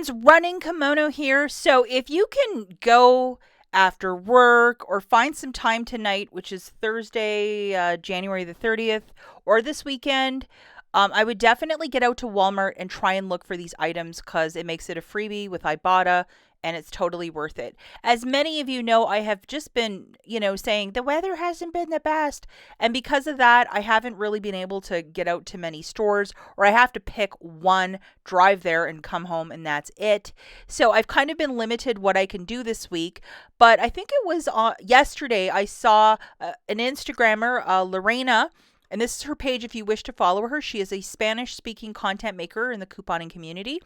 friends, Running Kimono here. So if you can go after work or find some time tonight, which is Thursday, January the 30th, or this weekend, I would definitely get out to Walmart and try and look for these items because it makes it a freebie with Ibotta and it's totally worth it. As many of you know, I have just been, saying the weather hasn't been the best. And because of that, I haven't really been able to get out to many stores, or I have to pick one, drive there, and come home, and that's it. So I've kind of been limited what I can do this week. But I think it was yesterday I saw an Instagrammer, Lorena. And this is her page if you wish to follow her. She is a Spanish speaking content maker in the couponing community.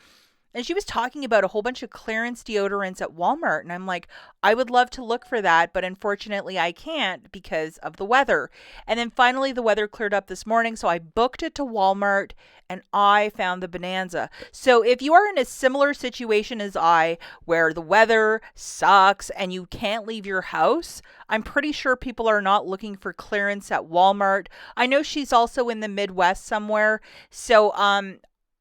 And she was talking about a whole bunch of clearance deodorants at Walmart. And I'm like, I would love to look for that, but unfortunately I can't because of the weather. And then finally the weather cleared up this morning. So I booked it to Walmart and I found the bonanza. So if you are in a similar situation as I, where the weather sucks and you can't leave your house, I'm pretty sure people are not looking for clearance at Walmart. I know she's also in the Midwest somewhere. So,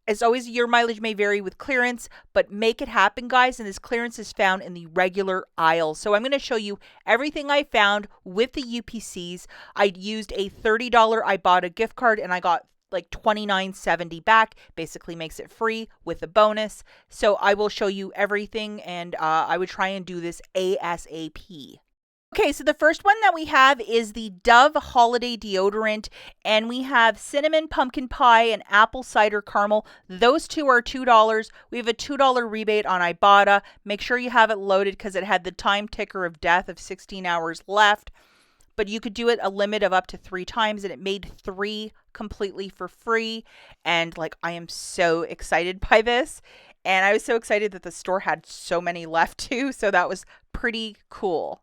as always, your mileage may vary with clearance, but make it happen, guys. And this clearance is found in the regular aisle. So I'm going to show you everything I found with the UPCs. I used a $30 Ibotta gift card and I got like $29.70 back. Basically makes it free with a bonus. So I will show you everything and I would try and do this ASAP. Okay, so the first one that we have is the Dove Holiday Deodorant, and we have cinnamon pumpkin pie and apple cider caramel. Those two are $2. We have a $2 rebate on Ibotta. Make sure you have it loaded because it had the time ticker of death of 16 hours left. But you could do it a limit of up to 3 times, and it made 3 completely for free. And I am so excited by this. And I was so excited that the store had so many left too, so that was pretty cool.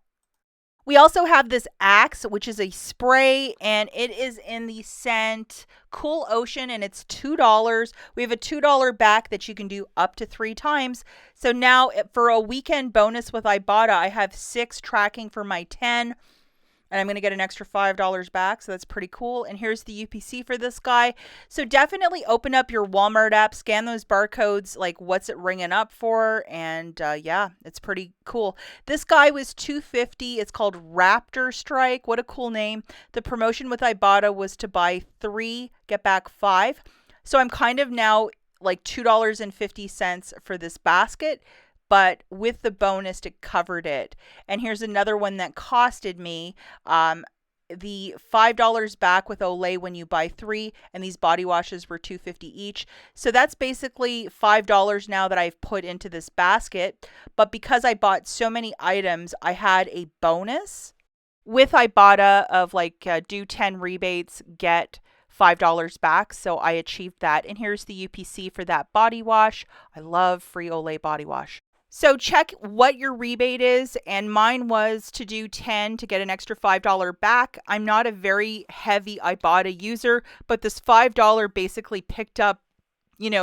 We also have this Axe, which is a spray, and it is in the scent Cool Ocean, and it's $2. We have a $2 back that you can do up to 3 times. So now for a weekend bonus with Ibotta, I have 6 tracking for my 10. And I'm going to get an extra $5 back, so that's pretty cool. And here's the UPC for this guy. So definitely open up your Walmart app, scan those barcodes, like what's it ringing up for, and yeah, it's pretty cool. This guy was $2.50. It's called Raptor Strike. What a cool name. The promotion with Ibotta was to buy 3, get back 5. So I'm kind of now like $2.50 for this basket. But with the bonus, it covered it. And here's another one that costed me the $5 back with Olay when you buy 3, and these body washes were $2.50 each. So that's basically $5 now that I've put into this basket. But because I bought so many items, I had a bonus with Ibotta of do 10 rebates, get $5 back. So I achieved that. And here's the UPC for that body wash. I love free Olay body wash. So check what your rebate is, and mine was to do 10 to get an extra $5 back. I'm not a very heavy Ibotta user, but this $5 basically picked up,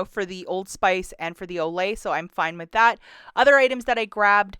for the Old Spice and for the Olay, so I'm fine with that. Other items that I grabbed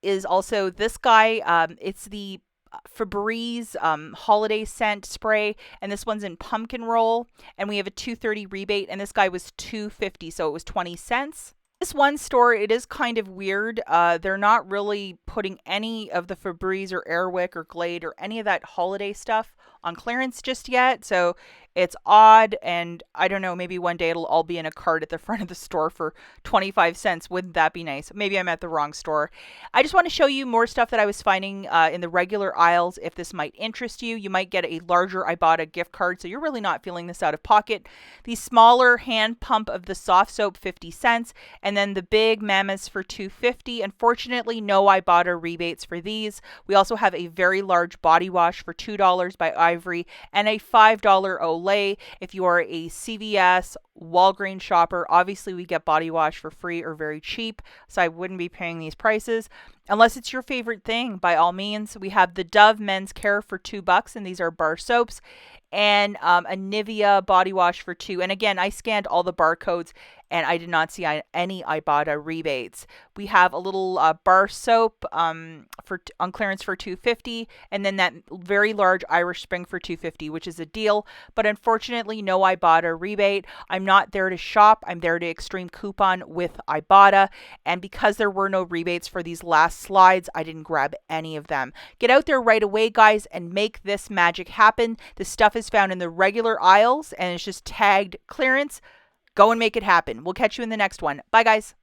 is also this guy. It's the Febreze holiday scent spray, and this one's in pumpkin roll, and we have a $2.30 rebate, and this guy was $2.50, so it was 20 cents. This one store, it is kind of weird. They're not really putting any of the Febreze or Airwick or Glade or any of that holiday stuff on clearance just yet. So it's odd, and I don't know, maybe one day it'll all be in a cart at the front of the store for 25 cents. Wouldn't that be nice? Maybe I'm at the wrong store. I just want to show you more stuff that I was finding in the regular aisles. If this might interest you, you might get a larger Ibotta gift card, so you're really not feeling this out of pocket. The smaller hand pump of the soft soap, 50 cents, and then the big mammoths for $2.50. Unfortunately, no Ibotta rebates for these. We also have a very large body wash for $2 by Ivory and a $5 Olay. If you are a CVS, Walgreens shopper, obviously we get body wash for free or very cheap, so I wouldn't be paying these prices unless it's your favorite thing. By all means, we have the Dove Men's Care for $2, and these are bar soaps, and a Nivea body wash for $2. And again, I scanned all the barcodes, and I did not see any Ibotta rebates. We have a little bar soap on clearance for $2.50, and then that very large Irish Spring for $2.50, which is a deal. But unfortunately, no Ibotta rebate. I'm not there to shop. I'm there to extreme coupon with Ibotta, and because there were no rebates for these last slides, I didn't grab any of them. Get out there right away, guys, and make this magic happen. This stuff is found in the regular aisles, and it's just tagged clearance. Go and make it happen. We'll catch you in the next one. Bye, guys.